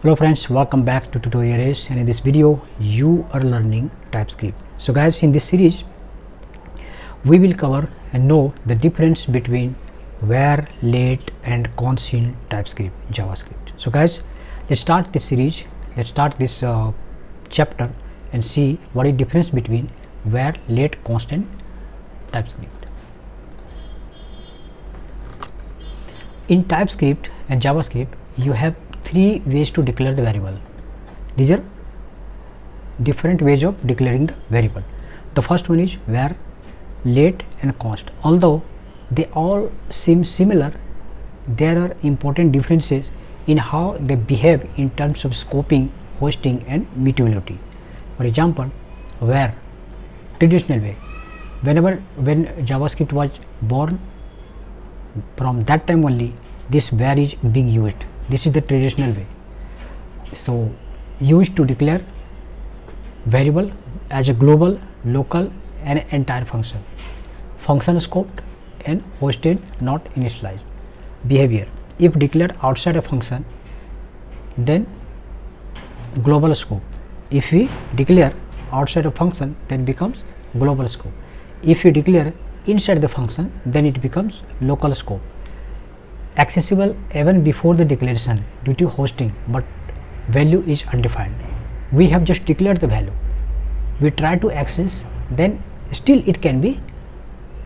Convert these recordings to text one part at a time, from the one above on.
Hello friends, welcome back to tutorialsrays, and in this video you are learning TypeScript. So guys, in this series we will cover and know the difference between var, let and const in TypeScript JavaScript. So guys, let's start this series, let's start this chapter and see what is difference between var, let, const and TypeScript. In TypeScript and JavaScript you have three ways to declare the variable. These are different ways of declaring the variable. The first one is var, let and const. Although they all seem similar, there are important differences in how they behave in terms of scoping, hoisting and mutability. For example, var, traditional way. When JavaScript was born, from that time only this var is being used. This is the traditional way. So used to declare variable as a global, local and entire function. Function scoped and hosted, not initialized. Behavior: if declared outside a function, then global scope. If we declare outside a function, then becomes global scope. If we declare inside the function, then it becomes local scope. Accessible even before the declaration due to hosting, but value is undefined. We have just declared the value, we try to access, then still it can be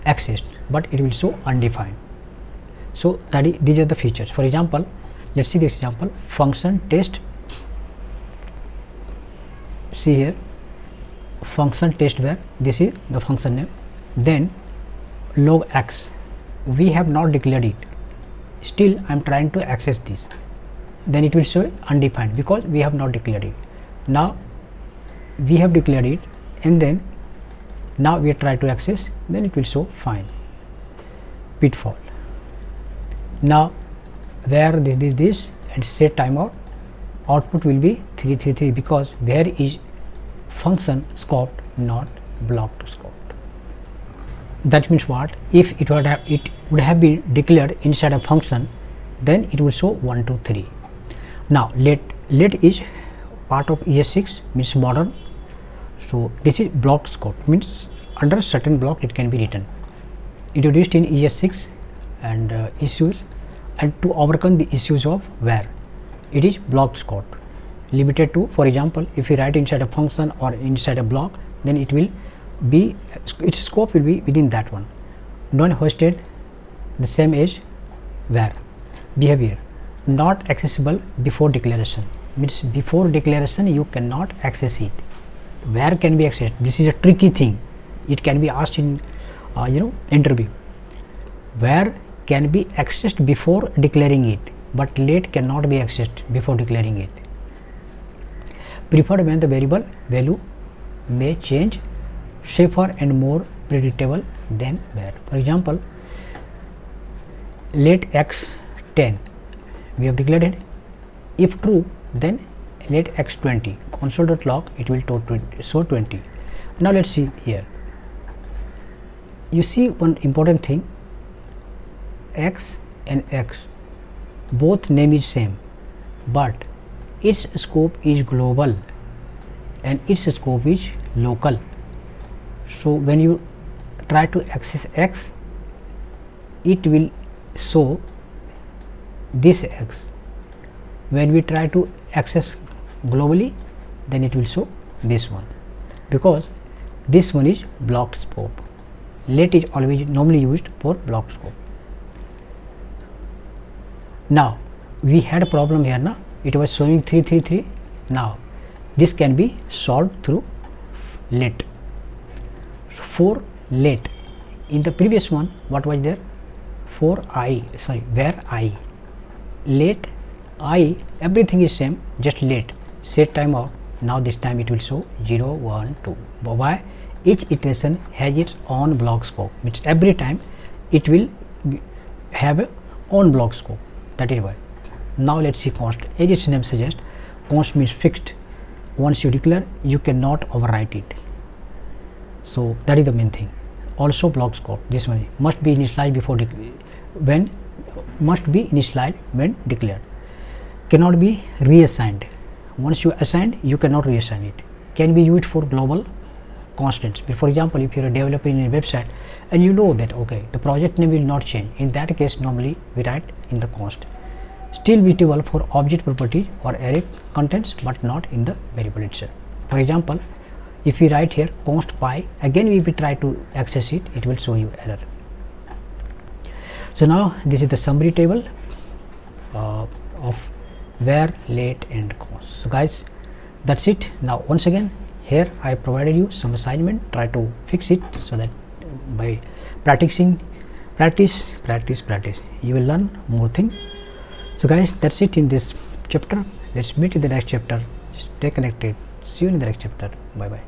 accessed, but it will show undefined. So these are the features. For example, let's see this example: function test. See here, function test var, this is the function name. Then log x, we have not declared it, still I am trying to access this, then it will show undefined because we have not declared it. Now we have declared it, and then now we try to access, then it will show fine. Pitfall: now where this and set timeout, output will be 333 because where is function scoped, not blocked scoped. That means what? If it would have been declared inside a function, then it will show 1, 2, 3. Now let is part of ES6, means modern. So this is blocked scope, means under certain block it can be written. Introduced in ES6 and issues, and to overcome the issues of var, it is blocked scope. Limited to, for example, if you write inside a function or inside a block, then it will be, its scope will be within that one. Non-hosted, the same as var. Behavior: not accessible before declaration, means before declaration you cannot access it. Var can be accessed. This is a tricky thing, it can be asked in interview. Var can be accessed before declaring it, but let cannot be accessed before declaring it. Preferred when the variable value may change, safer and more predictable than var. For example, let x 10, we have declared it. If true, then let x 20, console.log, it will show 20. Now let's see here. You see one important thing, x and x, both name is same, but its scope is global and its scope is local. So when you try to access x, it will show this x. When we try to access globally, then it will show this one, because this one is blocked scope. Let is always normally used for blocked scope. Now we had a problem here, now it was showing 333. Now this can be solved through let. For let, in the previous one what was there? For I, sorry, where I, let I, everything is same, just let, set timeout. Now this time it will show 0, 1, 2. But why? Each iteration has its own block scope, means every time it will have a own block scope. That is why. Now let's see const. As its name suggests, const means fixed. Once you declare, you cannot overwrite it. So that is the main thing. Also block scope, this one must be initialized before when declared. cannot be reassigned. Once you assign, you cannot reassign it. Can be used for global constants. For example, if you are developing a website and you know that okay, the project name will not change, in that case normally we write in the const. Still mutable for object properties or array contents, but not in the variable itself. For example, if we write here const pi, again if we try to access it, it will show you error. So now this is the summary table of var, let and const. So guys, that's it. Now once again, here I provided you some assignment, try to fix it so that by practicing, practice, you will learn more things. So guys, that's it in this chapter. Let's meet in the next chapter. Stay connected. See you in the next chapter. Bye bye.